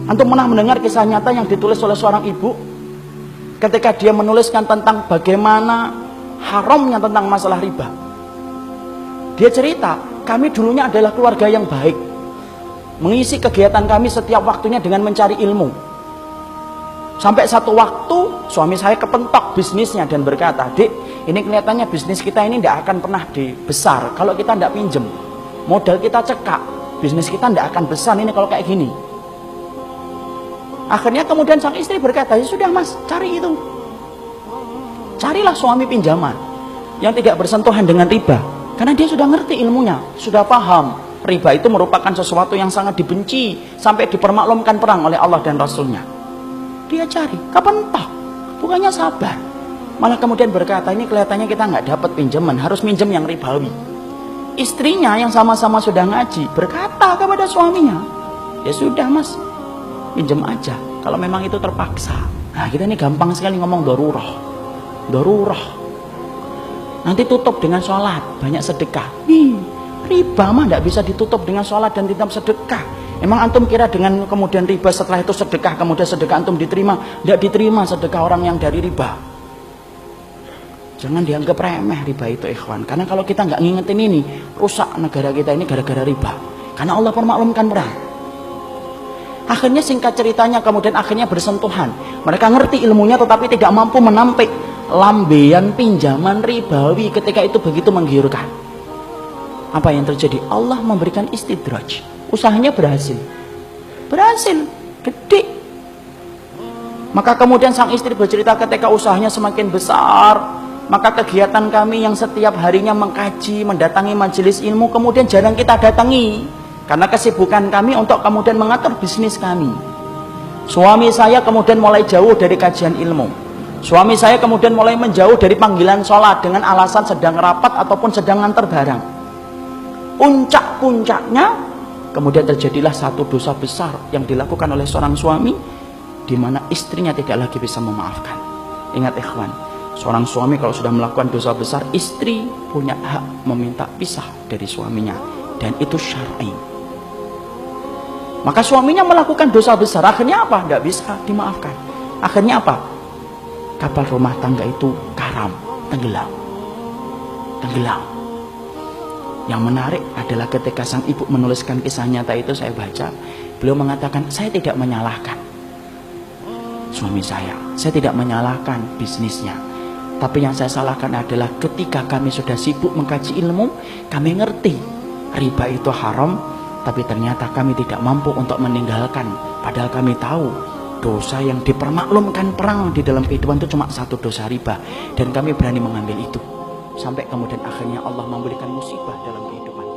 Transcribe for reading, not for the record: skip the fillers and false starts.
Antum pernah mendengar kisah nyata yang ditulis oleh seorang ibu ketika dia menuliskan tentang bagaimana haramnya tentang masalah riba. Dia cerita, kami dulunya adalah keluarga yang baik, mengisi kegiatan kami setiap waktunya dengan mencari ilmu. Sampai satu waktu suami saya kepentok bisnisnya dan berkata, "Dik, ini kelihatannya bisnis kita ini tidak akan pernah besar kalau kita tidak pinjem. Modal kita cekak, bisnis kita tidak akan besar ini kalau kayak gini." Akhirnya kemudian sang istri berkata, "Ya sudah mas, cari itu. Carilah suami pinjaman yang tidak bersentuhan dengan riba." Karena dia sudah ngerti ilmunya, sudah paham. Riba itu merupakan sesuatu yang sangat dibenci, sampai dipermaklumkan perang oleh Allah dan Rasulnya. Dia cari, kapan toh? Bukannya sabar. Malah kemudian berkata, ini kelihatannya kita nggak dapat pinjaman, harus minjem yang ribawi. Istrinya yang sama-sama sudah ngaji, berkata kepada suaminya, "Ya sudah mas, pinjam aja, kalau memang itu terpaksa." Nah kita ini gampang sekali ngomong darurah. Nanti tutup dengan sholat, banyak sedekah. Riba mah tidak bisa ditutup dengan sholat dan tidak sedekah. Emang antum kira dengan kemudian riba setelah itu sedekah, kemudian sedekah antum diterima? Tidak diterima sedekah orang yang dari riba. Jangan dianggap remeh riba itu ikhwan. Karena kalau kita nggak ngingetin ini, rusak negara kita ini gara-gara riba. Karena Allah permaklumkan perang. Akhirnya singkat ceritanya kemudian akhirnya bersentuhan. Mereka ngerti ilmunya tetapi tidak mampu menampik lambean pinjaman ribawi ketika itu begitu menggiurkan. Apa yang terjadi? Allah memberikan istidraj. Usahanya berhasil, gede. Maka kemudian sang istri bercerita ketika usahanya semakin besar, maka kegiatan kami yang setiap harinya mengkaji, mendatangi majelis ilmu, kemudian jarang kita datangi. Karena kesibukan kami untuk kemudian mengatur bisnis kami. Suami saya kemudian mulai jauh dari kajian ilmu. Suami saya kemudian mulai menjauh dari panggilan sholat dengan alasan sedang rapat ataupun sedang nganter barang. Puncak-puncaknya kemudian terjadilah satu dosa besar yang dilakukan oleh seorang suami, di mana istrinya tidak lagi bisa memaafkan. Ingat ikhwan, seorang suami kalau sudah melakukan dosa besar, istri punya hak meminta pisah dari suaminya, dan itu syar'i. Maka suaminya melakukan dosa besar, akhirnya apa? Tidak bisa dimaafkan. Akhirnya apa? Kapal rumah tangga itu karam, tenggelam. Yang menarik adalah ketika sang ibu menuliskan kisah nyata itu, saya baca, beliau mengatakan, saya tidak menyalahkan suami saya tidak menyalahkan bisnisnya, tapi yang saya salahkan adalah ketika kami sudah sibuk mengkaji ilmu, kami ngerti riba itu haram, tapi ternyata kami tidak mampu untuk meninggalkan, padahal kami tahu dosa yang dipermaklumkan perang di dalam kehidupan itu cuma satu dosa riba, dan kami berani mengambil itu. Sampai kemudian akhirnya Allah memberikan musibah dalam kehidupan.